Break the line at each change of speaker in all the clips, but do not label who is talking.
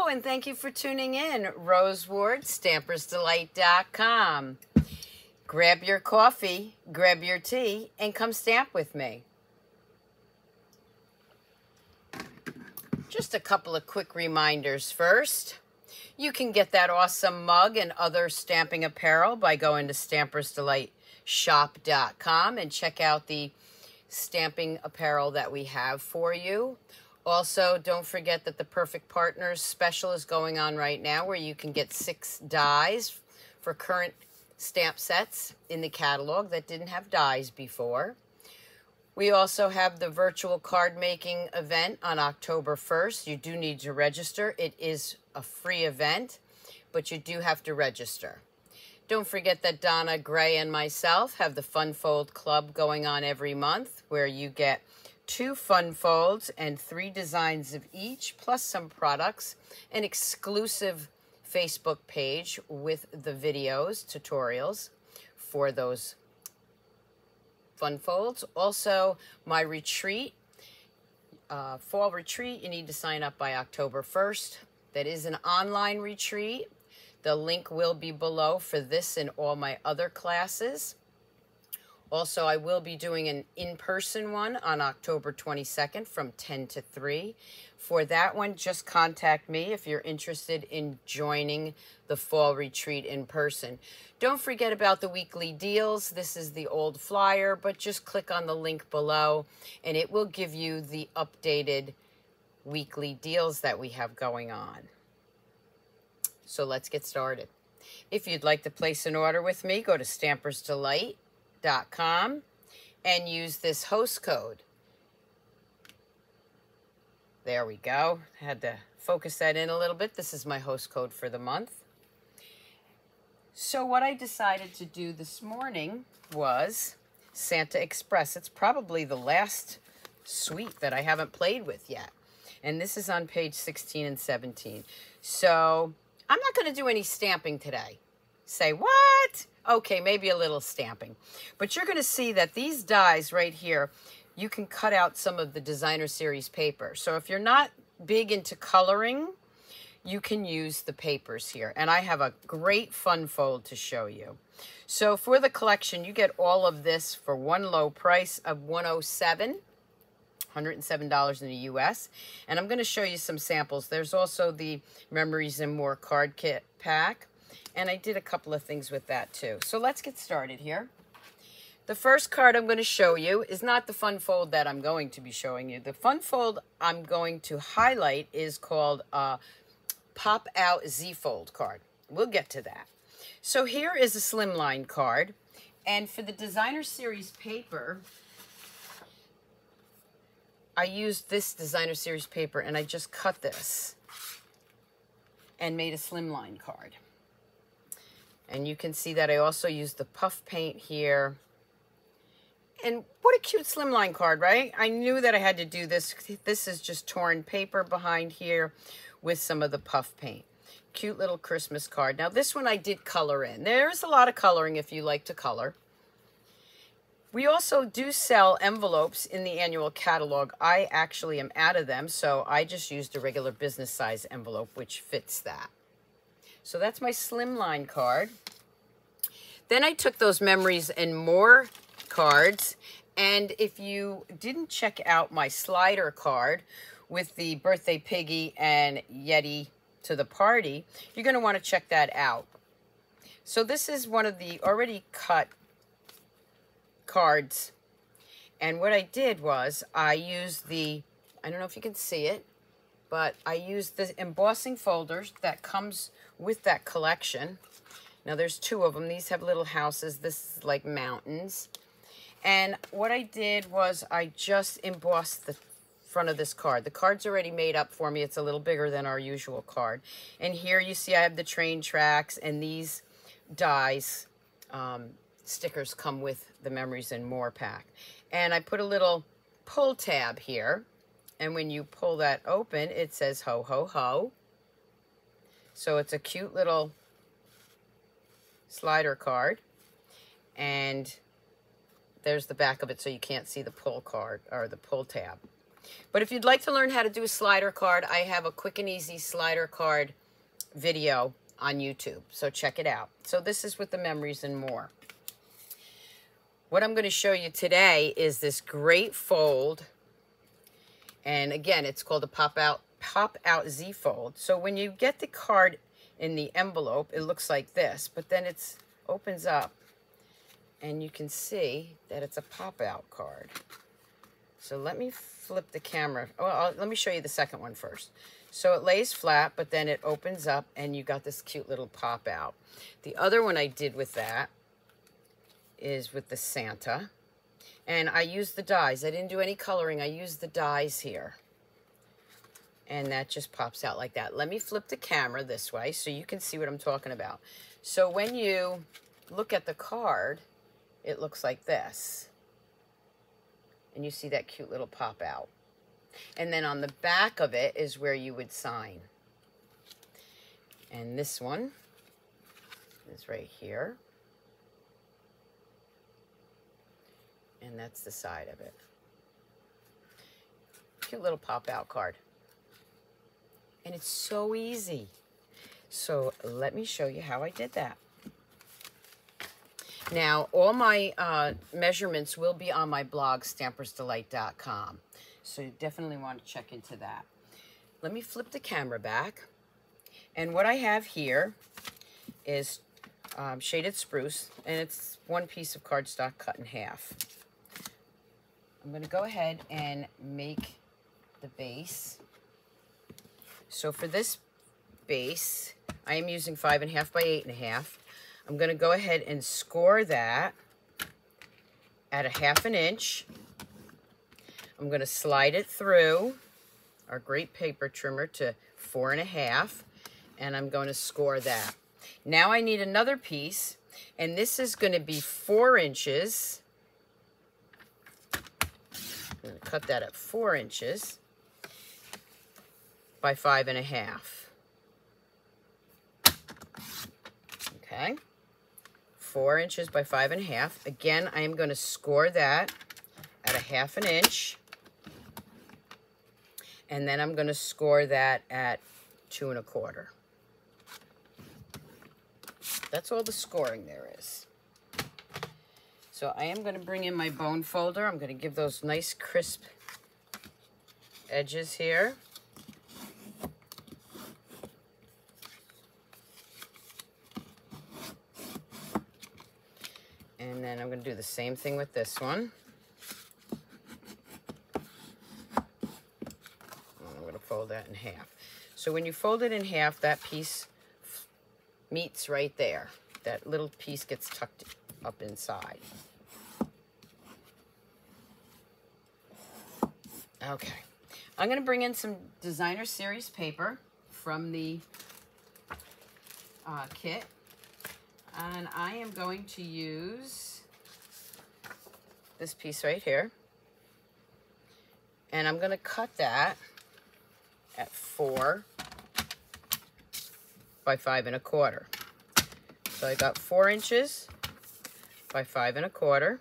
Hello, and thank you for tuning in. Rose Ward, Stampersdelight.com. Grab your coffee, grab your tea, and come stamp with me. Just a couple of quick reminders first. You can get that awesome mug and other stamping apparel by going to Stampersdelightshop.com and check out the stamping apparel that we have for you. Also, don't forget that the Perfect Partners special is going on right now where you can get 6 dies for current stamp sets in the catalog that didn't have dies before. We also have the virtual card making event on October 1st. You do need to register. It is a free event, but you do have to register. Don't forget that Donna Gray and myself have the Funfold Club going on every month where you get 2 fun folds and 3 designs of each, plus some products, an exclusive Facebook page with the videos, tutorials for those fun folds. Also, my retreat, fall retreat, you need to sign up by October 1st. That is an online retreat. The link will be below for this and all my other classes. Also, I will be doing an in-person one on October 22nd from 10 to 3. For that one, just contact me if you're interested in joining the fall retreat in person. Don't forget about the weekly deals. This is the old flyer, but just click on the link below and it will give you the updated weekly deals that we have going on. So let's get started. If you'd like to place an order with me, go to Stampersdelight.com and use this host code. There we go. I had to focus that in a little bit. This is my host code for the month. So what I decided to do this morning was Santa Express. It's probably the last suite that I haven't played with yet. And this is on page 16 and 17. So I'm not going to do any stamping today. Say, what? Okay, maybe a little stamping. But you're going to see that these dies right here, you can cut out some of the designer series paper. So if you're not big into coloring, you can use the papers here. And I have a great fun fold to show you. So for the collection, you get all of this for one low price of $107 in the US. And I'm going to show you some samples. There's also the Memories and More card kit pack. And I did a couple of things with that too. So let's get started here. The first card I'm going to show you is not the fun fold that I'm going to be showing you. The fun fold I'm going to highlight is called Pop Out Z-Fold card. We'll get to that. So here is a Slimline card. And for the designer series paper, I used this designer series paper and I just cut this and made a Slimline card. And you can see that I also used the puff paint here. And what a cute Slimline card, right? I knew that I had to do this. This is just torn paper behind here with some of the puff paint. Cute little Christmas card. Now this one I did color in. There's a lot of coloring if you like to color. We also do sell envelopes in the annual catalog. I actually am out of them, so I just used a regular business size envelope, which fits that. So that's my Slimline card. Then I took those Memories and More cards, and if you didn't check out my slider card with the Birthday Piggy and Yeti to the Party, you're going to want to check that out. So this is one of the already cut cards, and what I did was I used the, I don't know if you can see it, but I used the embossing folders that comes with that collection. Now there's 2 of them. These have little houses. This is like mountains. And what I did was I just embossed the front of this card. The card's already made up for me. It's a little bigger than our usual card. And here you see I have the train tracks, and these dies, stickers come with the Memories and More pack. And I put a little pull tab here. And when you pull that open, it says ho, ho, ho. So it's a cute little slider card. And there's the back of it so you can't see the pull card or the pull tab. But if you'd like to learn how to do a slider card, I have a quick and easy slider card video on YouTube. So check it out. So this is with the memories and more. What I'm going to show you today is this great fold. And again, it's called a pop out Z fold. So when you get the card in the envelope, it looks like this, but then it opens up and you can see that it's a pop out card. So let me flip the camera. Oh, let me show you the second one first. So it lays flat, but then it opens up and you got this cute little pop out. The other one I did with that is with the Santa. And I used the dies. I didn't do any coloring. I used the dies here. And that just pops out like that. Let me flip the camera this way so you can see what I'm talking about. So when you look at the card, it looks like this. And you see that cute little pop out. And then on the back of it is where you would sign. And this one is right here. And that's the side of it. Cute little pop out card. And it's so easy. So let me show you how I did that. Now, all my measurements will be on my blog, Stampersdelight.com. So you definitely want to check into that. Let me flip the camera back. And what I have here is shaded spruce, and it's one piece of cardstock cut in half. I'm going to go ahead and make the base. So for this base, I am using 5.5 by 8.5. I'm going to go ahead and score that at 1/2 inch. I'm going to slide it through our great paper trimmer to 4.5, and I'm going to score that. Now I need another piece, and this is going to be 4 inches. I'm going to cut that at 4 inches by 5.5. Okay, 4 inches by 5.5. Again, I am going to score that at 1/2 inch, and then I'm going to score that at 2 1/4. That's all the scoring there is. So I am going to bring in my bone folder. I'm going to give those nice crisp edges here. And then I'm going to do the same thing with this one. I'm going to fold that in half. So when you fold it in half, that piece meets right there. That little piece gets tucked up inside. Okay. I'm going to bring in some designer series paper from the kit. And I am going to use this piece right here. And I'm going to cut that at 4 by 5 1/4. So I got 4 inches by 5 1/4.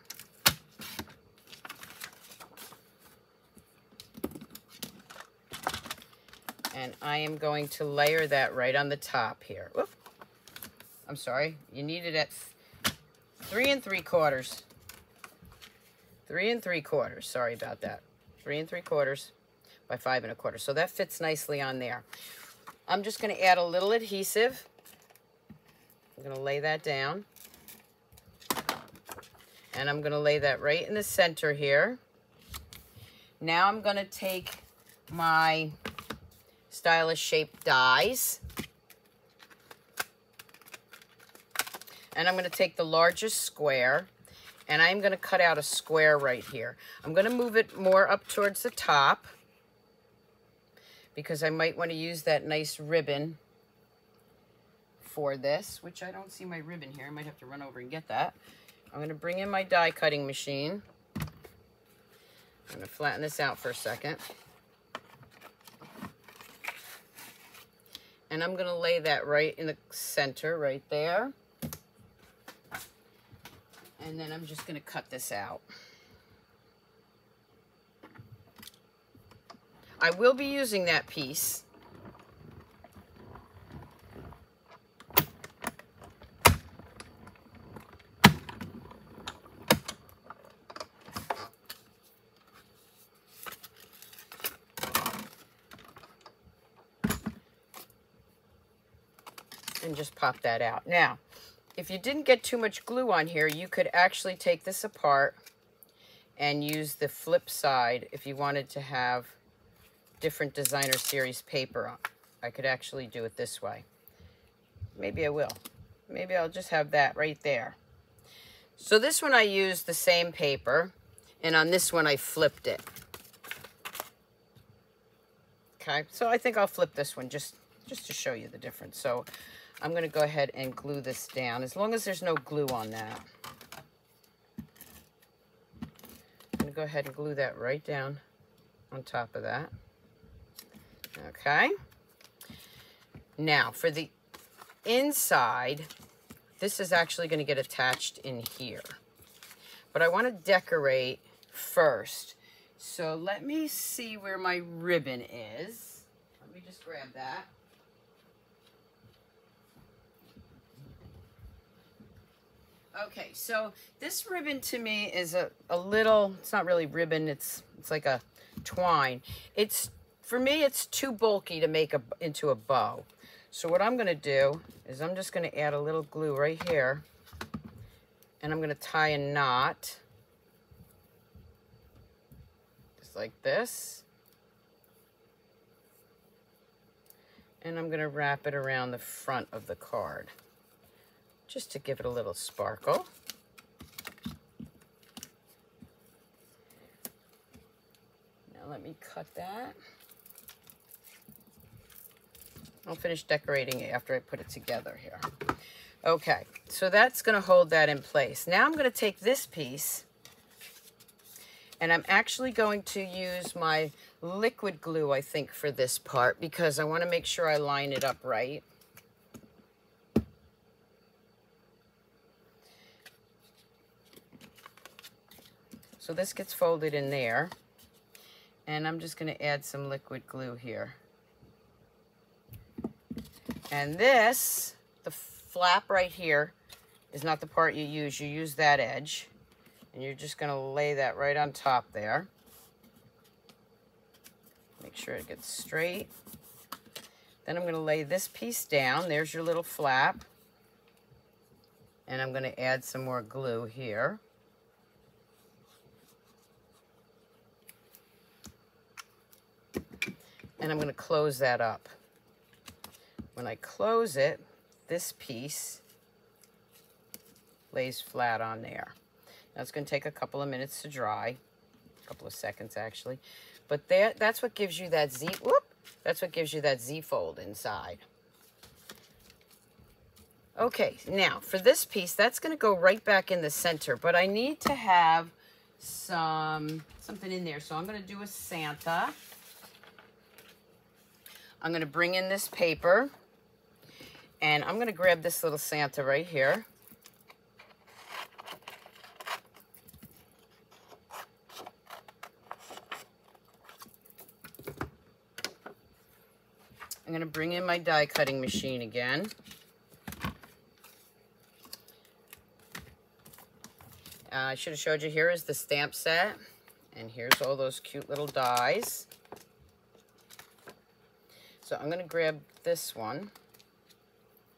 And I am going to layer that right on the top here. Whoop. I'm sorry, you need it at 3 3/4. 3 3/4, sorry about that. 3 3/4 by 5 1/4. So that fits nicely on there. I'm just going to add a little adhesive. I'm going to lay that down. And I'm going to lay that right in the center here. Now I'm going to take my stylish shaped dies. And I'm going to take the largest square, and I'm going to cut out a square right here. I'm going to move it more up towards the top because I might want to use that nice ribbon for this, which I don't see my ribbon here. I might have to run over and get that. I'm going to bring in my die cutting machine. I'm going to flatten this out for a second. And I'm going to lay that right in the center, right there. And then I'm just going to cut this out. I will be using that piece. And just pop that out. Now, if you didn't get too much glue on here, you could actually take this apart and use the flip side if you wanted to have different designer series paper on. I could actually do it this way. Maybe I will. Maybe I'll just have that right there. So this one I used the same paper, and on this one I flipped it. Okay, so I think I'll flip this one just to show you the difference. So I'm going to go ahead and glue this down, as long as there's no glue on that. I'm going to go ahead and glue that right down on top of that. Okay. Now, for the inside, this is actually going to get attached in here. But I want to decorate first. So let me see where my ribbon is. Let me just grab that. Okay, so this ribbon to me is a little, it's not really ribbon, it's like a twine. For me, it's too bulky to make into a bow. So what I'm gonna do is I'm just gonna add a little glue right here, and I'm gonna tie a knot, just like this. And I'm gonna wrap it around the front of the card, just to give it a little sparkle. Now let me cut that. I'll finish decorating it after I put it together here. Okay, so that's gonna hold that in place. Now I'm gonna take this piece, and I'm actually going to use my liquid glue, I think, for this part, because I wanna make sure I line it up right. So this gets folded in there, and I'm just going to add some liquid glue here. And this, the flap right here, is not the part you use. You use that edge, and you're just going to lay that right on top there. Make sure it gets straight. Then I'm going to lay this piece down. There's your little flap. And I'm going to add some more glue here. And I'm going to close that up. When I close it, this piece lays flat on there. Now it's going to take a couple of minutes to dry, a couple of seconds actually, but that's what gives you that Z. Whoop! That's what gives you that Z fold inside. Okay, now for this piece, that's going to go right back in the center, but I need to have something in there, so I'm going to do a Santa. I'm going to bring in this paper, and I'm going to grab this little Santa right here. I'm going to bring in my die cutting machine again. I should have showed you, here is the stamp set, and here's all those cute little dies. So I'm going to grab this one.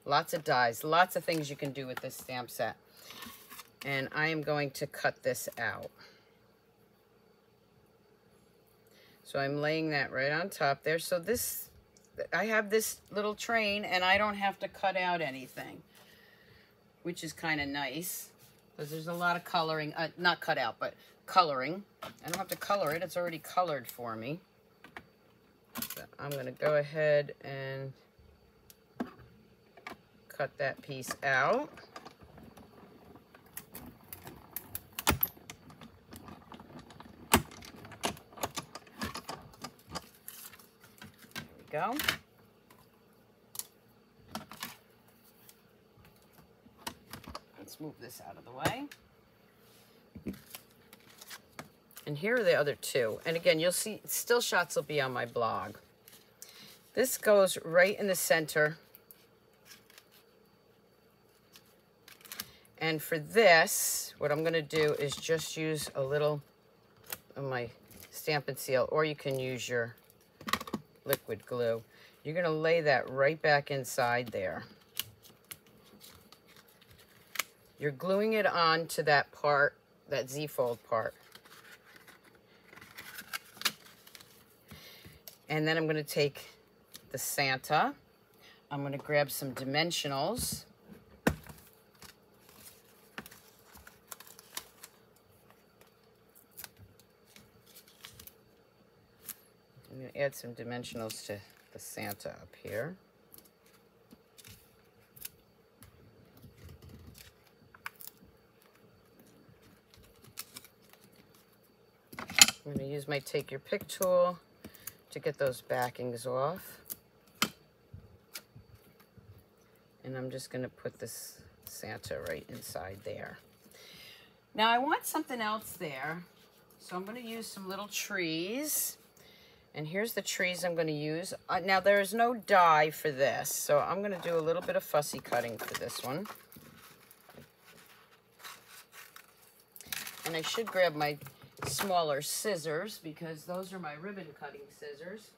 Lots of dies, lots of things you can do with this stamp set. And I am going to cut this out. So I'm laying that right on top there. So this, I have this little train, and I don't have to cut out anything, which is kind of nice, because there's a lot of coloring, not cut out, but coloring. I don't have to color it, it's already colored for me. So I'm going to go ahead and cut that piece out. There we go. Let's move this out of the way. And here are the other two. And again, you'll see still shots will be on my blog. This goes right in the center. And for this, what I'm going to do is just use a little of my Stampin' Seal, or you can use your liquid glue. You're going to lay that right back inside there. You're gluing it on to that part, that Z-fold part. And then I'm going to take the Santa. I'm going to grab some dimensionals. I'm going to add some dimensionals to the Santa up here. I'm going to use my Take Your Pick tool to get those backings off. And I'm just going to put this Santa right inside there. Now I want something else there, so I'm going to use some little trees. And here's the trees I'm going to use. Now there is no die for this, so I'm going to do a little bit of fussy cutting for this one. And I should grab my smaller scissors because those are my ribbon cutting scissors.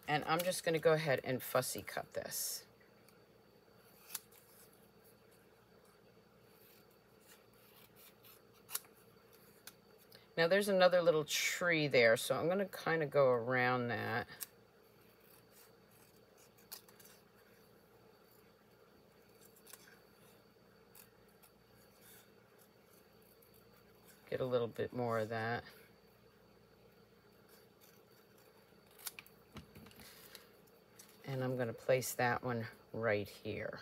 And I'm just going to go ahead and fussy cut this. Now there's another little tree there, so I'm going to kind of go around that. Get a little bit more of that. And I'm going to place that one right here.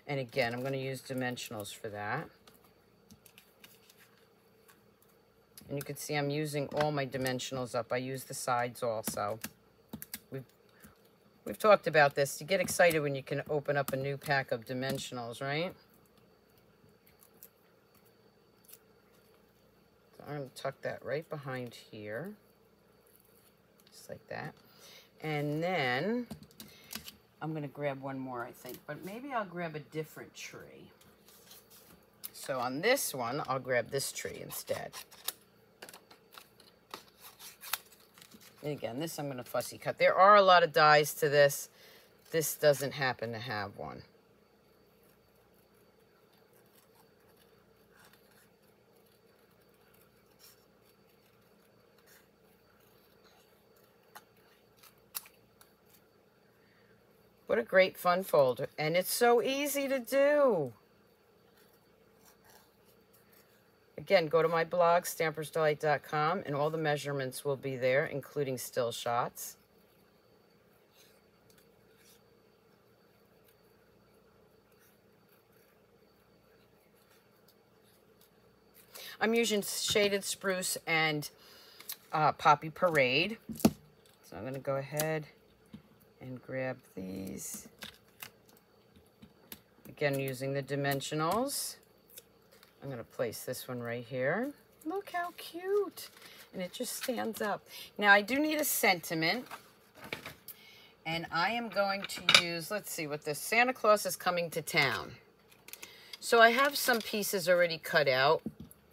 And again, I'm going to use dimensionals for that. And you can see I'm using all my dimensionals up. I use the sides also. We've talked about this. You get excited when you can open up a new pack of dimensionals, right? So I'm going to tuck that right behind here. Just like that. And then I'm going to grab one more, I think. But maybe I'll grab a different tree. So on this one, I'll grab this tree instead. And again, this I'm going to fussy cut. There are a lot of dies to this. This doesn't happen to have one. What a great fun folder. And it's so easy to do. Again, go to my blog, Stampersdelight.com, and all the measurements will be there, including still shots. I'm using Shaded Spruce and Poppy Parade. So I'm going to go ahead and grab these. Again, using the dimensionals. I'm going to place this one right here. Look how cute. And it just stands up. Now, I do need a sentiment. And I am going to use, let's see what this, Santa Claus is coming to town. So I have some pieces already cut out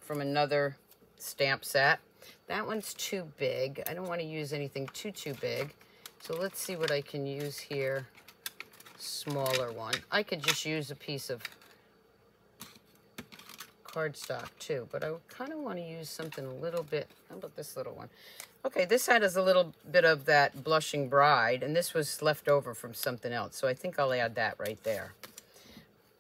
from another stamp set. That one's too big. I don't want to use anything too big. So let's see what I can use here. Smaller one. I could just use a piece of cardstock too, but I kind of want to use something a little bit. How about this little one? Okay, this side has a little bit of that Blushing Bride, and this was left over from something else, so I think I'll add that right there.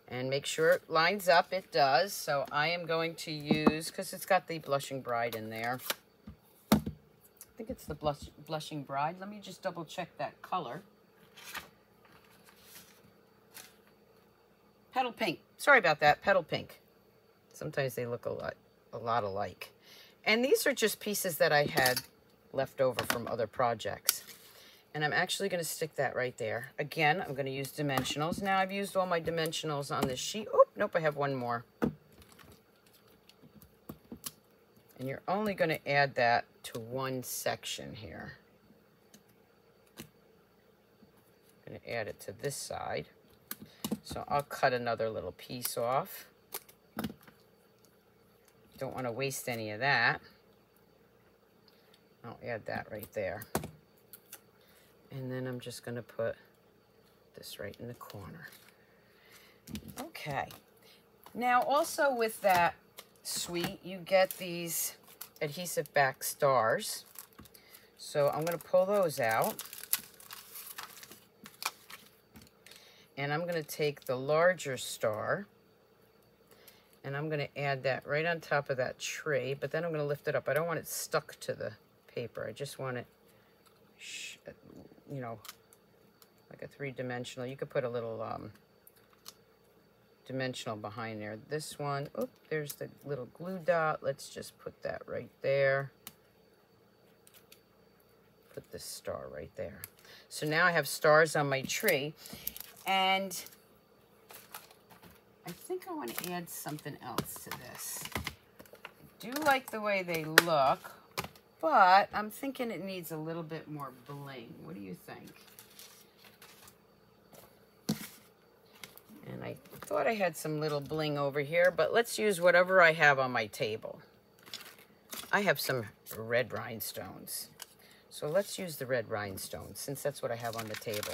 And make sure it lines up. It does. So I am going to use, because it's got the Blushing Bride in there. I think it's the Blushing Bride. Let me just double check that color. Petal Pink. Sorry about that. Petal Pink. Sometimes they look a lot alike. And these are just pieces that I had left over from other projects. And I'm actually going to stick that right there. Again, I'm going to use dimensionals. Now I've used all my dimensionals on this sheet. Oh, nope, I have one more. And you're only going to add that to one section here. I'm going to add it to this side. So I'll cut another little piece off. Don't want to waste any of that. I'll add that right there. And then I'm just going to put this right in the corner. Okay. Now also with that suite, you get these adhesive back stars. So I'm going to pull those out. And I'm going to take the larger star and I'm going to add that right on top of that tray, but then I'm going to lift it up. I don't want it stuck to the paper. I just want it, you know, like a three-dimensional. You could put a little dimensional behind there. This one, oop, there's the little glue dot. Let's just put that right there. Put this star right there. So now I have stars on my tree, and I think I want to add something else to this. I do like the way they look, but I'm thinking it needs a little bit more bling. What do you think? And I thought I had some little bling over here, but let's use whatever I have on my table. I have some red rhinestones. So let's use the red rhinestones, since that's what I have on the table.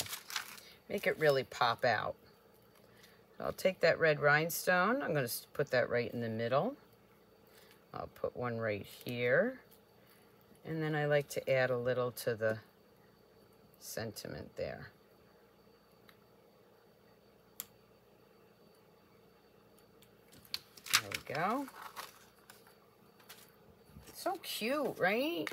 Make it really pop out. I'll take that red rhinestone. I'm going to put that right in the middle. I'll put one right here. And then I like to add a little to the sentiment there. There we go. So cute, right?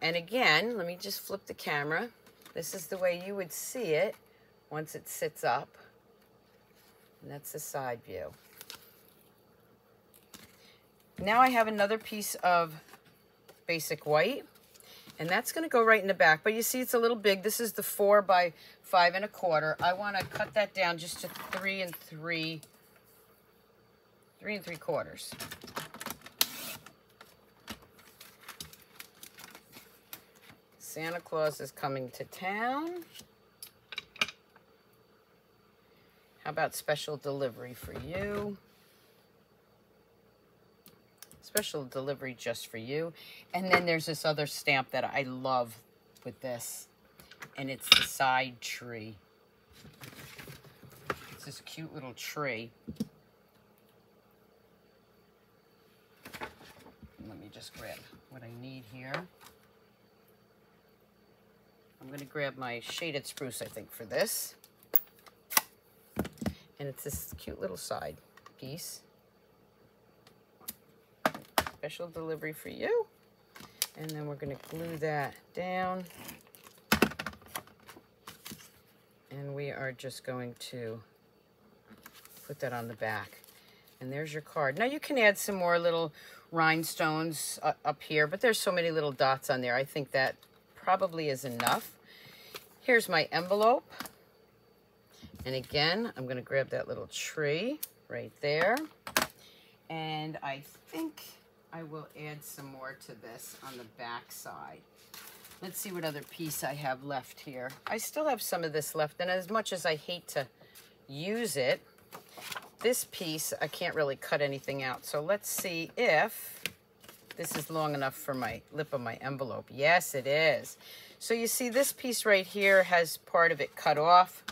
And again, let me just flip the camera. This is the way you would see it once it sits up. And that's the side view. Now I have another piece of basic white, and that's going to go right in the back. But you see it's a little big. This is the 4 by 5 1/4. I want to cut that down just to 3 3/4. Santa Claus is coming to town. How about special delivery for you? Special delivery just for you. And then there's this other stamp that I love with this, and it's the side tree. It's this cute little tree. Let me just grab what I need here. I'm going to grab my shaded spruce, I think, for this. And it's this cute little side piece. Special delivery for you. And then we're going to glue that down. And we are just going to put that on the back. And there's your card. Now you can add some more little rhinestones up here, but there's so many little dots on there. I think that probably is enough. Here's my envelope. And again, I'm going to grab that little tree right there. And I think I will add some more to this on the back side. Let's see what other piece I have left here. I still have some of this left, and as much as I hate to use it, this piece, I can't really cut anything out. So let's see if this is long enough for my lip of my envelope. Yes, it is. So you see this piece right here has part of it cut off.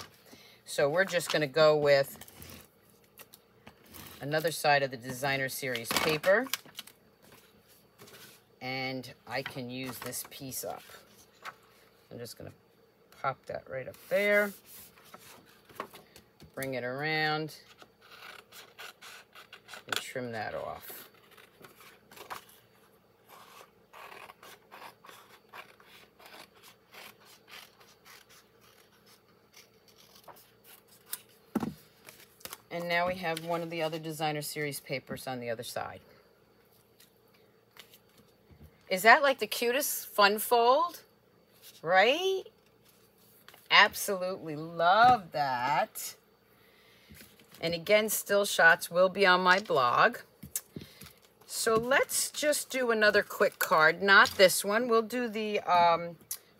So we're just going to go with another side of the Designer Series paper. And I can use this piece up. I'm just going to pop that right up there. Bring it around. And trim that off. And now we have one of the other Designer Series papers on the other side. Is that like the cutest Funfold? Right? Absolutely love that. And again, still shots will be on my blog. So let's just do another quick card. Not this one. We'll do the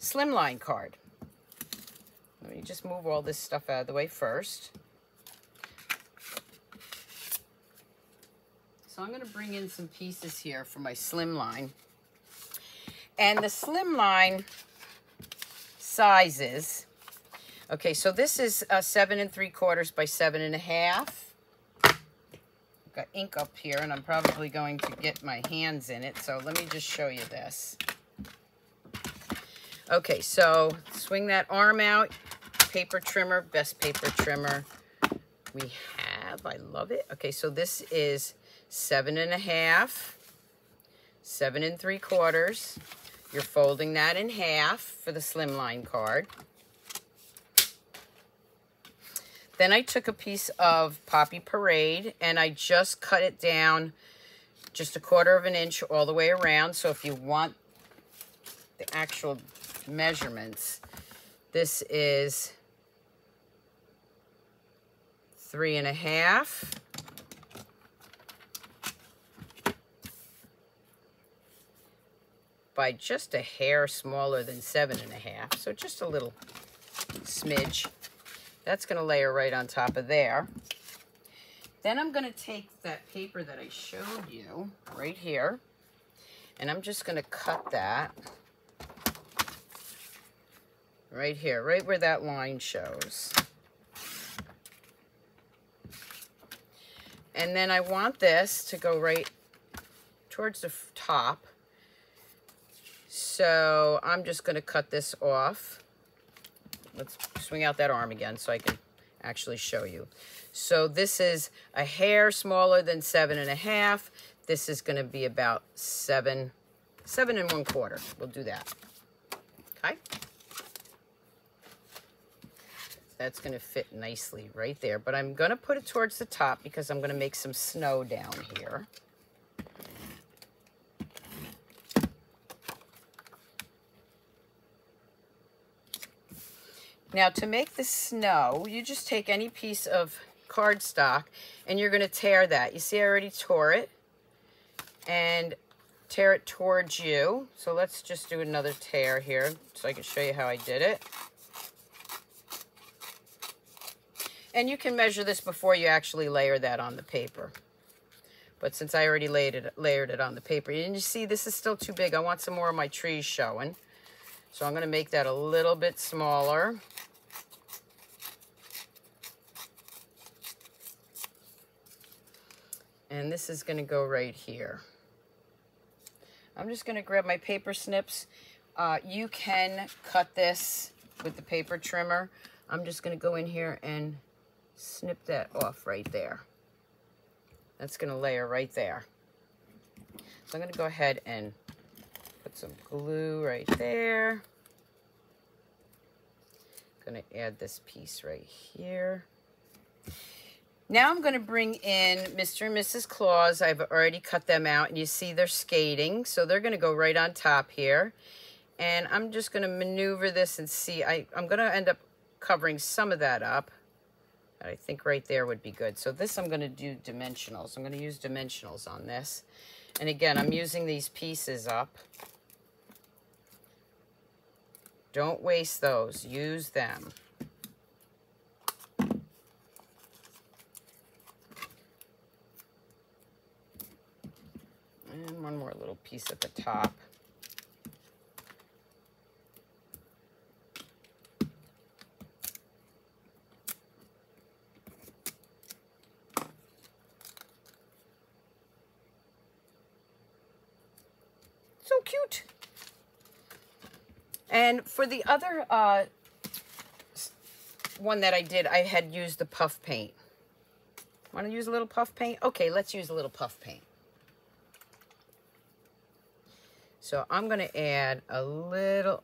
Slimline card. Let me just move all this stuff out of the way first. So I'm going to bring in some pieces here for my Slimline. And the Slimline sizes. Okay, so this is 7 3/4 by 7 1/2. Got ink up here, and I'm probably going to get my hands in it, so let me just show you this. Okay, so swing that arm out, paper trimmer, best paper trimmer we have. I love it. Okay, so this is 7 1/2, 7 3/4. You're folding that in half for the Slimline card. Then I took a piece of Poppy Parade and I just cut it down just 1/4 inch all the way around. So if you want the actual measurements, this is 3 1/2. By just a hair smaller than 7 1/2. So just a little smidge. That's going to layer right on top of there. Then I'm going to take that paper that I showed you right here, and I'm just going to cut that right here, right where that line shows. And then I want this to go right towards the top. So I'm just going to cut this off. Let's swing out that arm again so I can actually show you. So this is a hair smaller than 7 1/2. This is going to be about 7 1/4. We'll do that. Okay. That's going to fit nicely right there. But I'm going to put it towards the top because I'm going to make some snow down here. Now, to make the snow, you just take any piece of cardstock and you're going to tear that. You see, I already tore it and tear it towards you. So let's just do another tear here so I can show you how I did it. And you can measure this before you actually layer that on the paper. But since I already layered it on the paper, and you see this is still too big. I want some more of my trees showing. So I'm going to make that a little bit smaller. And this is going to go right here. I'm just going to grab my paper snips. You can cut this with the paper trimmer. I'm just going to go in here and snip that off right there. That's going to layer right there. So I'm going to go ahead and put some glue right there. Going to add this piece right here. Now I'm going to bring in Mr. and Mrs. Claus. I've already cut them out, and you see they're skating, so they're going to go right on top here. And I'm just going to maneuver this and see. I'm going to end up covering some of that up. I think right there would be good. So this I'm going to do dimensionals. I'm going to use dimensionals on this. And again, I'm using these pieces up. Don't waste those. Use them. And one more little piece at the top. So cute. And for the other one that I did, I had used the puff paint. Want to use a little puff paint? Okay, let's use a little puff paint. So I'm going to add a little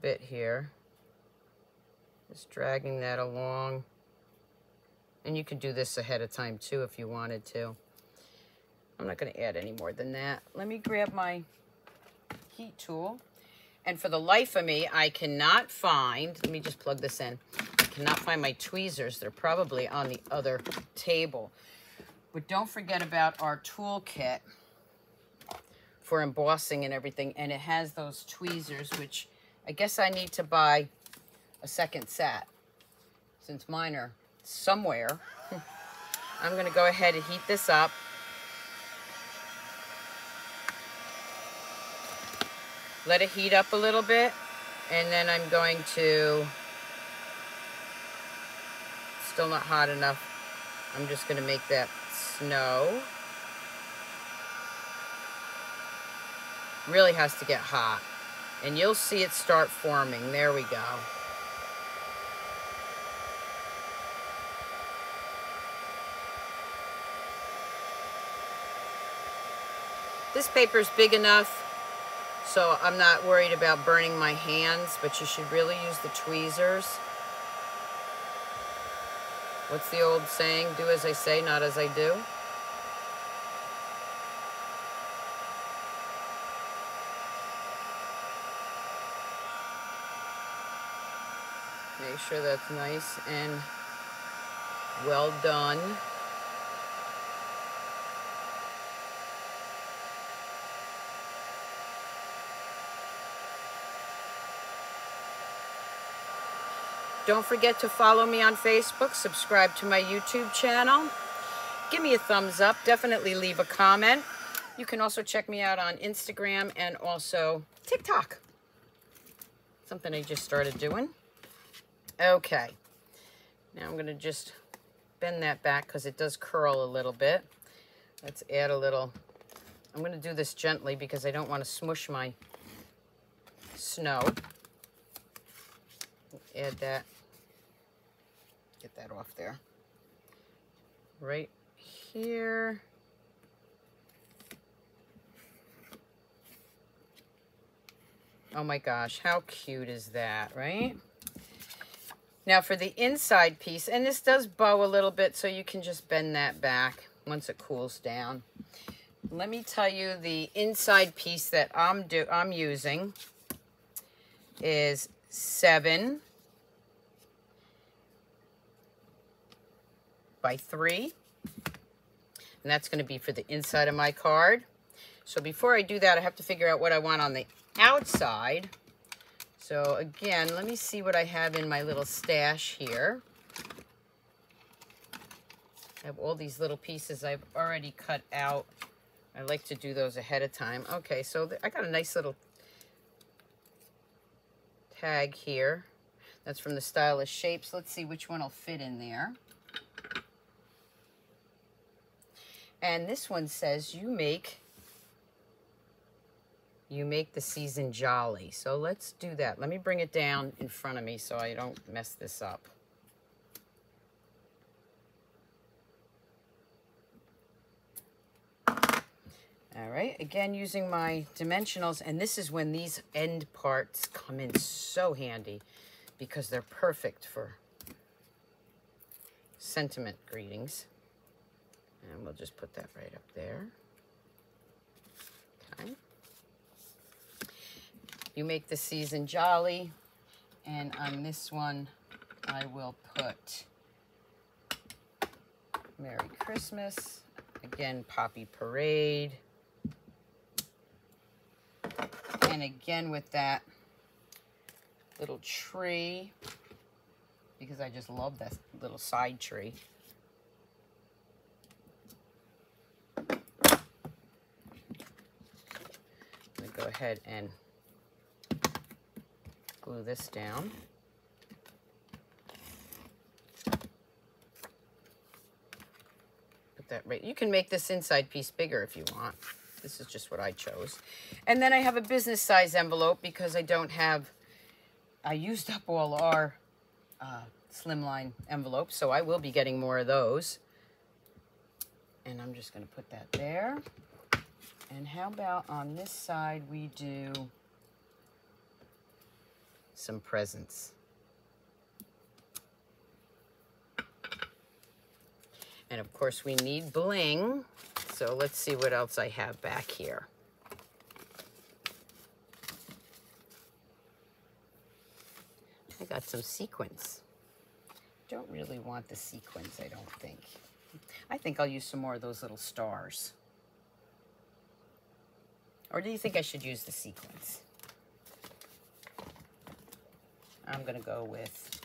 bit here. Just dragging that along. And you can do this ahead of time too if you wanted to. I'm not going to add any more than that. Let me grab my heat tool. And for the life of me, I cannot find, let me just plug this in. I cannot find my tweezers. They're probably on the other table. But don't forget about our toolkit for embossing and everything. And it has those tweezers, which I guess I need to buy a second set since mine are somewhere. I'm going to go ahead and heat this up. Let it heat up a little bit. And then I'm going to, still not hot enough, I'm just going to make that snow. Really has to get hot. And you'll see it start forming. There we go. This paper is big enough, so I'm not worried about burning my hands, but you should really use the tweezers. What's the old saying? Do as I say, not as I do. Make sure that's nice and well done. Don't forget to follow me on Facebook, subscribe to my YouTube channel. Give me a thumbs up, definitely leave a comment. You can also check me out on Instagram and also TikTok. Something I just started doing. Okay, now I'm gonna just bend that back because it does curl a little bit. Let's add a little, I'm gonna do this gently because I don't want to smush my snow. Add that, get that off there. Right here. Oh my gosh, how cute is that, right? Now for the inside piece, and this does bow a little bit, so you can just bend that back once it cools down. Let me tell you, the inside piece that I'm using is 7 by 3, and that's going to be for the inside of my card. So before I do that, I have to figure out what I want on the outside. So again, let me see what I have in my little stash here. I have all these little pieces I've already cut out. I like to do those ahead of time. Okay, so I got a nice little tag here. That's from the Stylish Shapes. Let's see which one will fit in there. And this one says, you make the season jolly. So let's do that. Let me bring it down in front of me so I don't mess this up. All right, again, using my dimensionals, and this is when these end parts come in so handy because they're perfect for sentiment greetings. And we'll just put that right up there. Okay. You make the season jolly, and on this one, I will put Merry Christmas. Again, Poppy Parade. And again with that little tree, because I just love that little side tree. I'm going to go ahead and glue this down. Put that right. You can make this inside piece bigger if you want. This is just what I chose. And then I have a business size envelope because I used up all our Slimline envelopes, so I will be getting more of those. And I'm just going to put that there. And how about on this side we do some presents. And of course we need bling. So let's see what else I have back here. I got some sequins. Don't really want the sequins, I don't think. I think I'll use some more of those little stars. Or do you think I should use the sequins? I'm gonna go with,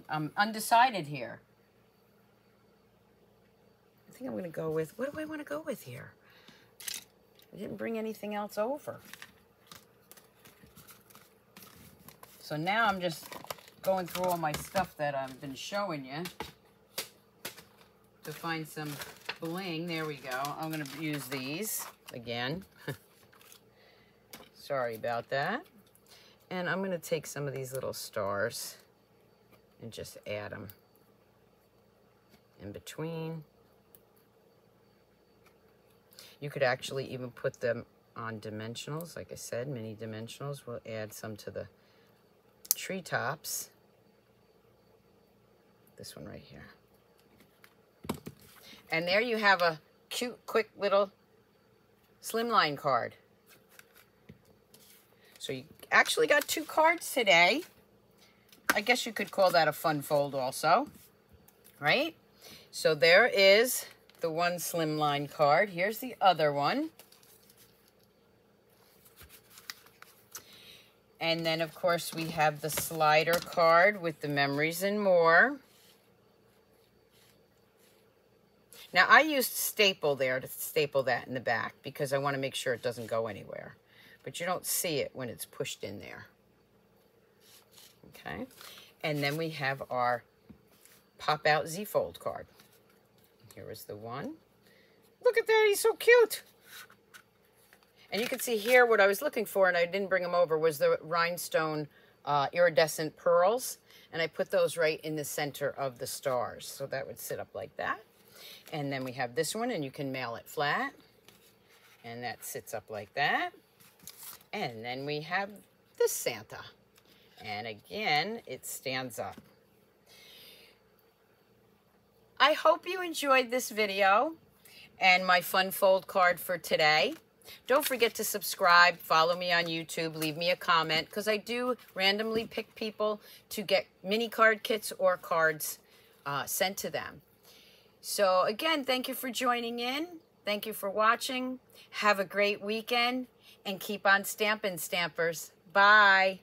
I'm undecided here. I think I'm gonna go with, what do I wanna go with here? I didn't bring anything else over. So now I'm just going through all my stuff that I've been showing you to find some bling. There we go. I'm gonna use these again. Sorry about that. And I'm gonna take some of these little stars and just add them in between. You could actually even put them on dimensionals. Like I said, mini dimensionals. We'll add some to the treetops. This one right here. And there you have a cute, quick little slimline card. So you actually got 2 cards today. I guess you could call that a fun fold also, right? So there is the one slimline card. Here's the other one. And then, of course, we have the slider card with the memories and more. Now, I used staple there to staple that in the back because I want to make sure it doesn't go anywhere. But you don't see it when it's pushed in there. Okay. And then we have our pop-out Z-fold card. Here is the one. Look at that, he's so cute. And you can see here what I was looking for, and I didn't bring them over, was the rhinestone iridescent pearls. And I put those right in the center of the stars. So that would sit up like that. And then we have this one, and you can mail it flat. And that sits up like that. And then we have this Santa. And again, it stands up. I hope you enjoyed this video and my fun fold card for today. Don't forget to subscribe, follow me on YouTube, leave me a comment, because I do randomly pick people to get mini card kits or cards sent to them. So again, thank you for joining in. Thank you for watching. Have a great weekend and keep on stamping, Stampers. Bye.